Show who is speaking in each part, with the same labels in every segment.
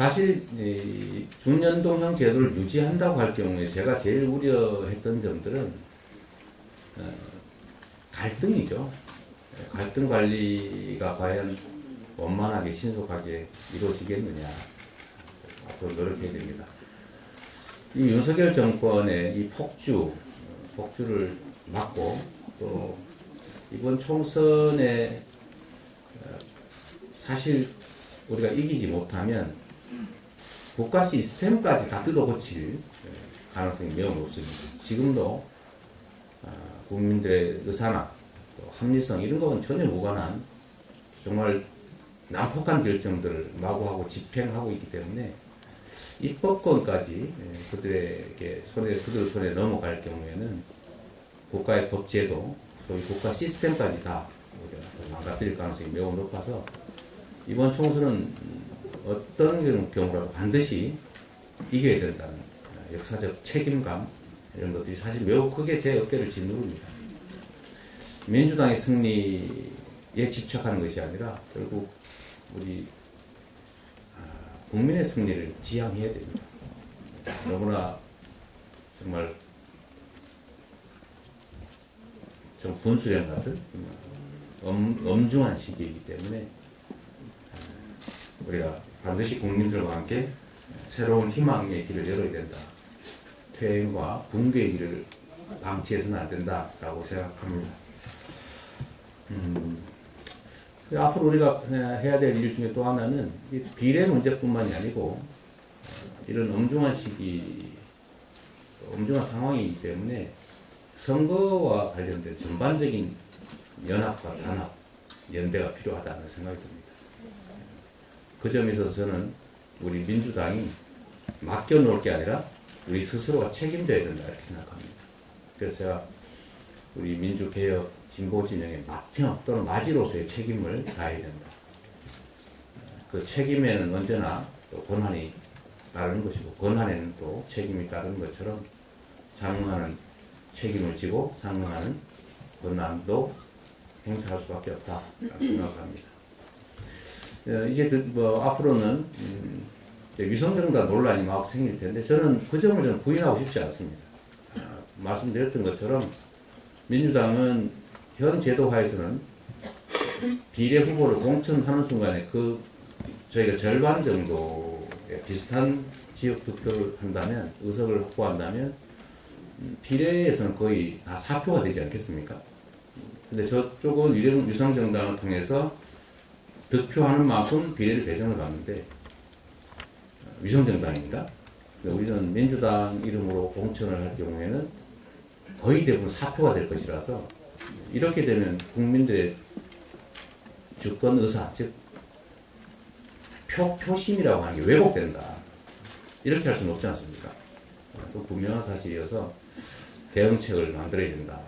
Speaker 1: 사실 이 준연동형 제도를 유지한다고 할 경우에 제가 제일 우려했던 점들은 갈등이죠. 갈등 관리가 과연 원만하게 신속하게 이루어지겠느냐, 앞으로 노력해야 됩니다. 이 윤석열 정권의 이 폭주를 막고 또 이번 총선에 사실 우리가 이기지 못하면 국가 시스템까지 다 뜯어고칠 가능성이 매우 높습니다. 지금도 국민들의 의사나 합리성 이런 거는 전혀 무관한 정말 난폭한 결정들을 마구하고 집행하고 있기 때문에 입법권까지 그들 손에 넘어갈 경우에는 국가의 법제도, 소위 국가 시스템까지 다 망가뜨릴 가능성이 매우 높아서 이번 총선은 어떤 경우라도 반드시 이겨야 된다는 역사적 책임감 이런 것들이 사실 매우 크게 제 어깨를 짓누릅니다. 민주당의 승리에 집착하는 것이 아니라 결국 우리 국민의 승리를 지향해야 됩니다. 너무나 정말 좀 분수령 같은 엄중한 시기이기 때문에 우리가 반드시 국민들과 함께 새로운 희망의 길을 열어야 된다. 퇴행과 붕괴의 길을 방치해서는 안 된다라고 생각합니다. 앞으로 우리가 해야 될 일 중에 또 하나는 비례 문제뿐만이 아니고 이런 엄중한 시기, 엄중한 상황이기 때문에 선거와 관련된 전반적인 연합과 단합, 연대가 필요하다는 생각이 듭니다. 그 점에 있어서 저는 우리 민주당이 맡겨놓을 게 아니라 우리 스스로가 책임져야 된다 이렇게 생각합니다. 그래서 제가 우리 민주개혁 진보진영의 맏형 또는 마지로서의 책임을 다해야 된다. 그 책임에는 언제나 또 권한이 따르는 것이고 권한에는 또 책임이 따르는 것처럼 상응하는 책임을 지고 상응하는 권한도 행사할 수밖에 없다 생각합니다. 이제 앞으로는 위성정당 논란이 막 생길 텐데 저는 그 점을 좀 부인하고 싶지 않습니다. 말씀드렸던 것처럼 민주당은 현 제도화에서는 비례 후보를 공천하는 순간에 저희가 절반 정도의 비슷한 지역 투표를 한다면, 의석을 확보한다면 비례에서는 거의 다 사표가 되지 않겠습니까? 근데 저쪽은 위성정당을 통해서 득표하는 만큼 비례를 배정을 받는데 위성정당입니다. 우리는 민주당 이름으로 공천을 할 경우에는 거의 대부분 사표가 될 것이라서 이렇게 되면 국민들의 주권 의사, 즉 표심이라고 하는 게 왜곡된다. 이렇게 할 수는 없지 않습니까? 또 분명한 사실이어서 대응책을 만들어야 된다.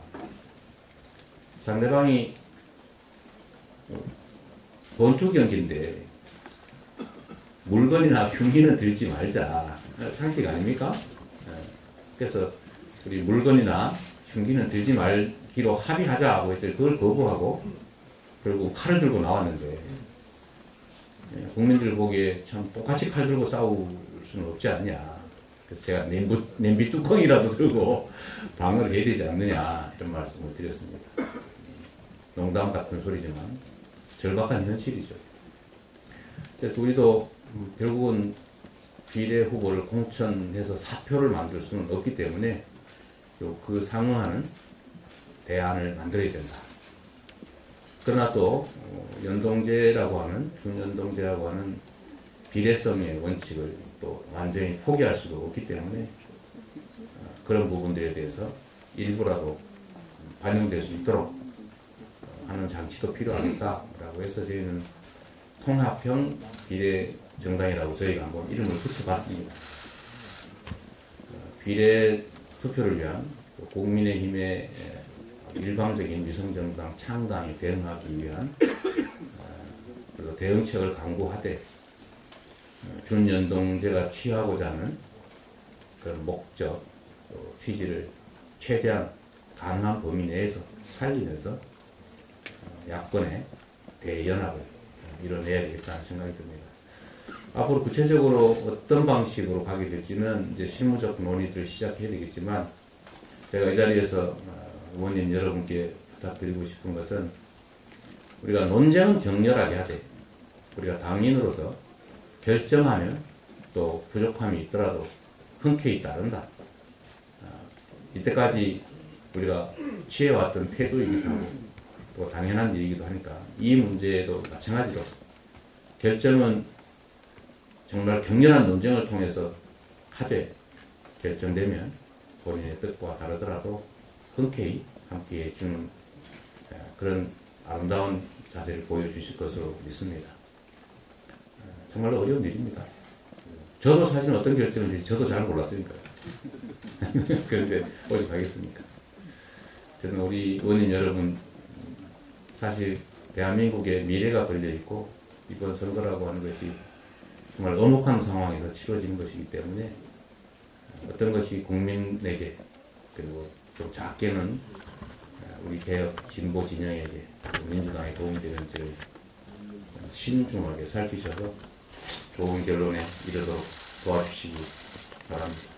Speaker 1: 상대방이 권투 경기인데 물건이나 흉기는 들지 말자. 상식 아닙니까? 그래서 우리 물건이나 흉기는 들지 말기로 합의하자고 했더니 그걸 거부하고 결국 칼을 들고 나왔는데 국민들 보기에 참 똑같이 칼 들고 싸울 수는 없지 않냐. 그래서 제가 냄비 뚜껑이라도 들고 방어를 해야 되지 않느냐 이런 말씀을 드렸습니다. 농담 같은 소리지만 절박한 현실이죠. 그래서 우리도 결국은 비례 후보를 공천해서 사표를 만들 수는 없기 때문에 그 상응하는 대안을 만들어야 된다. 그러나 또 연동제라고 하는, 준연동제라고 하는 비례성의 원칙을 또 완전히 포기할 수도 없기 때문에 그런 부분들에 대해서 일부라도 반영될 수 있도록 하는 장치도 필요하겠다라고 해서 저희는 통합형 비례 정당이라고 저희가 한번 이름을 붙여봤습니다. 비례 투표를 위한 국민의힘의 일방적인 위성정당 창당에 대응하기 위한 대응책을 강구하되 준연동제가 취하고자 하는 그런 목적, 취지를 최대한 가능한 범위 내에서 살리면서 야권의 대연합을 이뤄내야 되겠다는 생각이 듭니다. 앞으로 구체적으로 어떤 방식으로 가게 될지는 이제 실무적 논의들을 시작해야 되겠지만, 제가 이 자리에서 의원님 여러분께 부탁드리고 싶은 것은, 우리가 논쟁은 격렬하게 하되 우리가 당인으로서 결정하면 또 부족함이 있더라도 흔쾌히 따른다. 이때까지 우리가 취해왔던 태도이기도 하고 또 당연한 일이기도 하니까 이 문제도 마찬가지로 결정은 정말 격렬한 논쟁을 통해서 하되 결정되면 본인의 뜻과 다르더라도 흔쾌히 함께 해주는 그런 아름다운 자세를 보여주실 것으로 믿습니다. 정말로 어려운 일입니다. 저도 사실 어떤 결정을 할지 저도 잘 몰랐으니까요. 그런데 어디 가겠습니까? 저는 우리 의원님 여러분, 사실 대한민국의 미래가 걸려있고 이번 선거라고 하는 것이 정말 엄혹한 상황에서 치러지는 것이기 때문에 어떤 것이 국민에게, 그리고 좀 작게는 우리 개혁 진보 진영에게, 민주당에 도움이 되는지를 신중하게 살피셔서 좋은 결론에 이르도록 도와주시기 바랍니다.